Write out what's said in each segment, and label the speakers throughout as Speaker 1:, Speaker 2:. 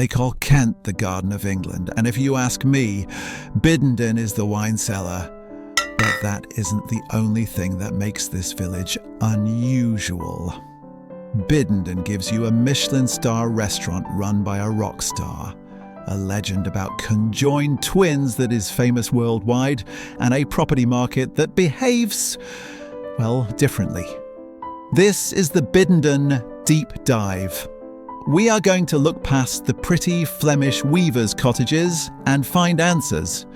Speaker 1: They call Kent the Garden of England, and if you ask me, Biddenden is the wine cellar. But that isn't the only thing that makes this village unusual. Biddenden gives you a Michelin-starred restaurant run by a rock star, a legend about conjoined twins that is famous worldwide, and a property market that behaves, well, differently. This is the Biddenden Deep Dive. We are going to look past the pretty Flemish weavers' cottages and find answers.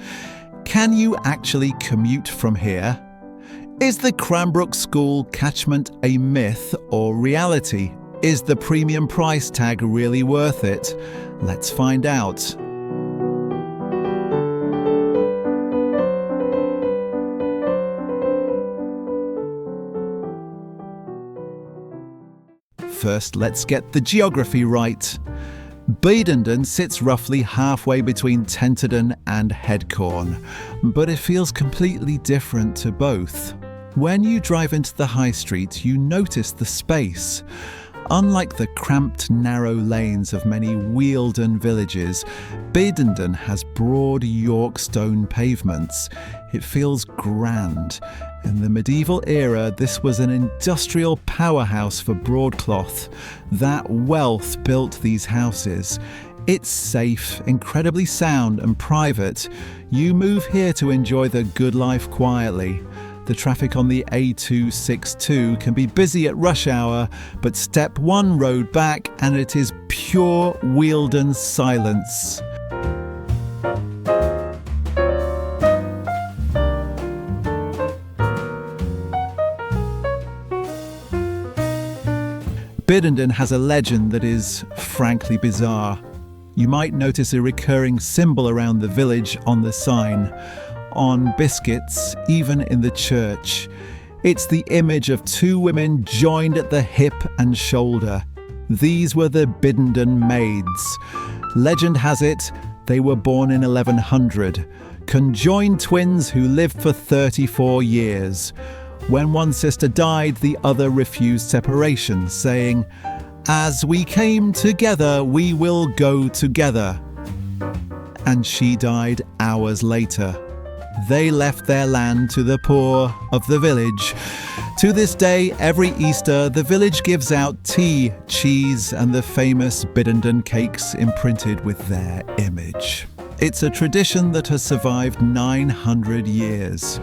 Speaker 1: Can you actually commute from here? Is the Cranbrook School catchment a myth or reality? Is the premium price tag really worth it? Let's find out. First, let's get the geography right. Biddenden sits roughly halfway between Tenterden and Headcorn, but it feels completely different to both. When you drive into the high street, you notice the space. Unlike the cramped, narrow lanes of many Wealden villages, Biddenden has broad York stone pavements. It feels grand. In the medieval era, this was an industrial powerhouse for broadcloth. That wealth built these houses. It's safe, incredibly sound and private. You move here to enjoy the good life quietly. The traffic on the A262 can be busy at rush hour, but step one road back and it is pure Wealden silence. Biddenden has a legend that is frankly bizarre. You might notice a recurring symbol around the village on the sign, on biscuits, even in the church. It's the image of two women joined at the hip and shoulder. These were the Biddenden Maids. Legend has it they were born in 1100, conjoined twins who lived for 34 years. When one sister died, the other refused separation, saying, "As we came together, we will go together." And she died hours later. They left their land to the poor of the village. To this day, every Easter, the village gives out tea, cheese, and the famous Biddenden cakes imprinted with their image. It's a tradition that has survived 900 years.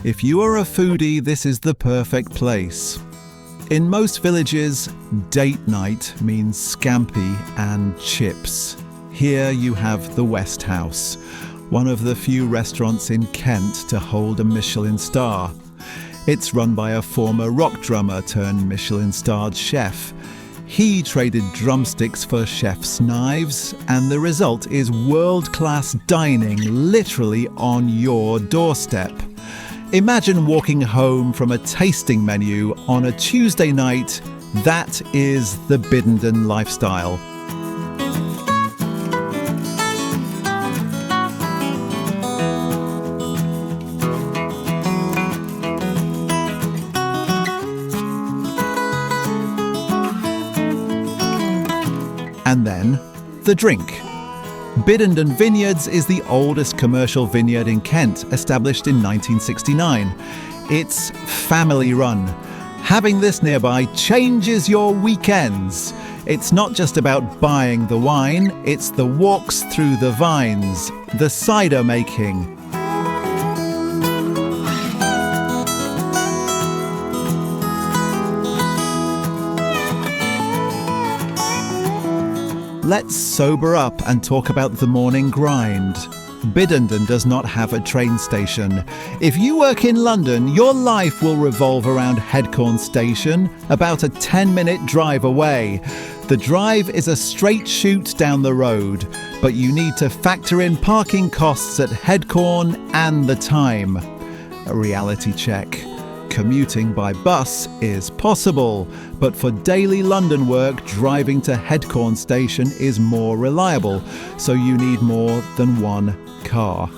Speaker 1: If you are a foodie, this is the perfect place. In most villages, date night means scampi and chips. Here you have the West House, one of the few restaurants in Kent to hold a Michelin star. It's run by a former rock drummer turned Michelin-starred chef. He traded drumsticks for chef's knives, and the result is world-class dining literally on your doorstep. Imagine walking home from a tasting menu on a Tuesday night. That is the Biddenden lifestyle. And then, the drink. Biddenden Vineyards is the oldest commercial vineyard in Kent, established in 1969. It's family run. Having this nearby changes your weekends. It's not just about buying the wine, it's the walks through the vines, the cider making. Let's sober up and talk about the morning grind. Biddenden does not have a train station. If you work in London, your life will revolve around Headcorn station, about a 10-minute drive away. The drive is a straight shoot down the road, but you need to factor in parking costs at Headcorn and the time. A reality check. commuting by bus is possible, but for daily London work, driving to Headcorn station is more reliable, so you need more than one car.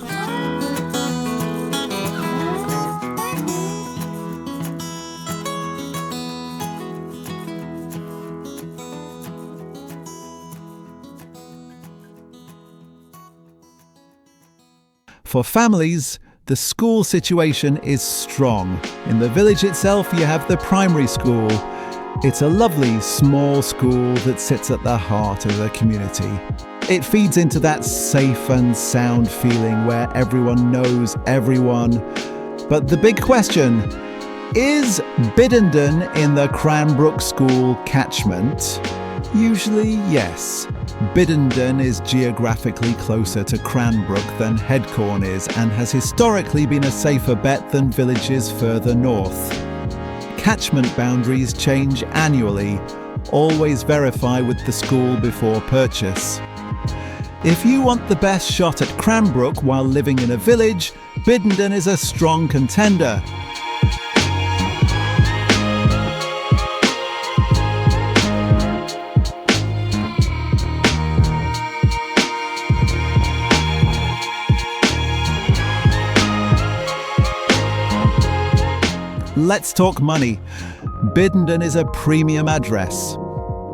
Speaker 1: For families, the school situation is strong. In the village itself, you have the primary school. It's a lovely small school that sits at the heart of the community. It feeds into that safe and sound feeling where everyone knows everyone. But the big question, is Biddenden in the Cranbrook School catchment? Usually, yes. Biddenden is geographically closer to Cranbrook than Headcorn is and has historically been a safer bet than villages further north. Catchment boundaries change annually. Always verify with the school before purchase. If you want the best shot at Cranbrook while living in a village, Biddenden is a strong contender. Let's talk money. Biddenden is a premium address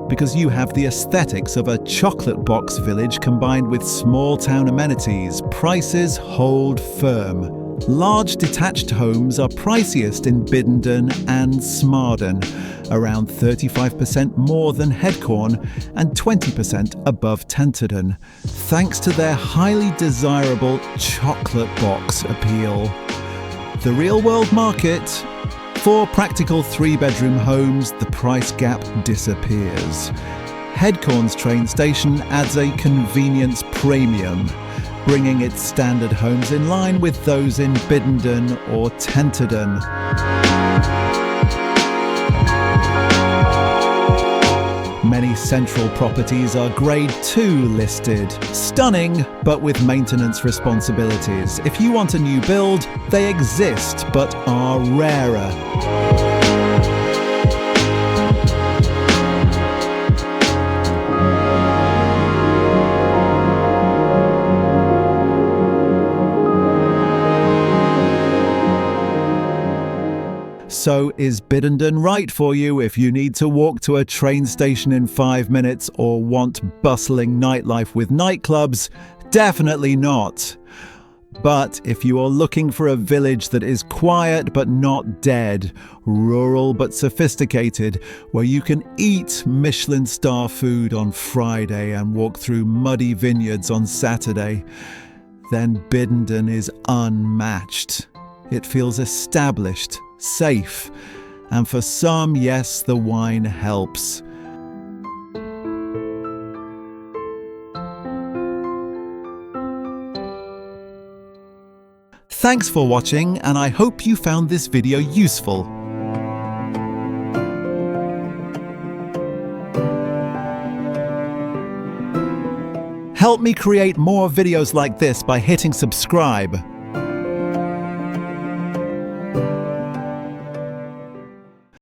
Speaker 1: because you have the aesthetics of a chocolate box village combined with small town amenities. Prices hold firm. Large detached homes are priciest in Biddenden and Smarden, around 35% more than Headcorn and 20% above Tenterden, thanks to their highly desirable chocolate box appeal. The real world market. For practical 3-bedroom homes, the price gap disappears. Headcorn's train station adds a convenience premium, bringing its standard homes in line with those in Biddenden or Tenterden. Many central properties are Grade 2 listed. Stunning, but with maintenance responsibilities. If you want a new build, they exist, but are rarer. So is Biddenden right for you if you need to walk to a train station in 5 minutes or want bustling nightlife with nightclubs? Definitely not. But if you are looking for a village that is quiet but not dead, rural but sophisticated, where you can eat Michelin-starred food on Friday and walk through muddy vineyards on Saturday, then Biddenden is unmatched. It feels established, safe, and for some, yes, the wine helps. Thanks for watching, and I hope you found this video useful. Help me create more videos like this by hitting subscribe.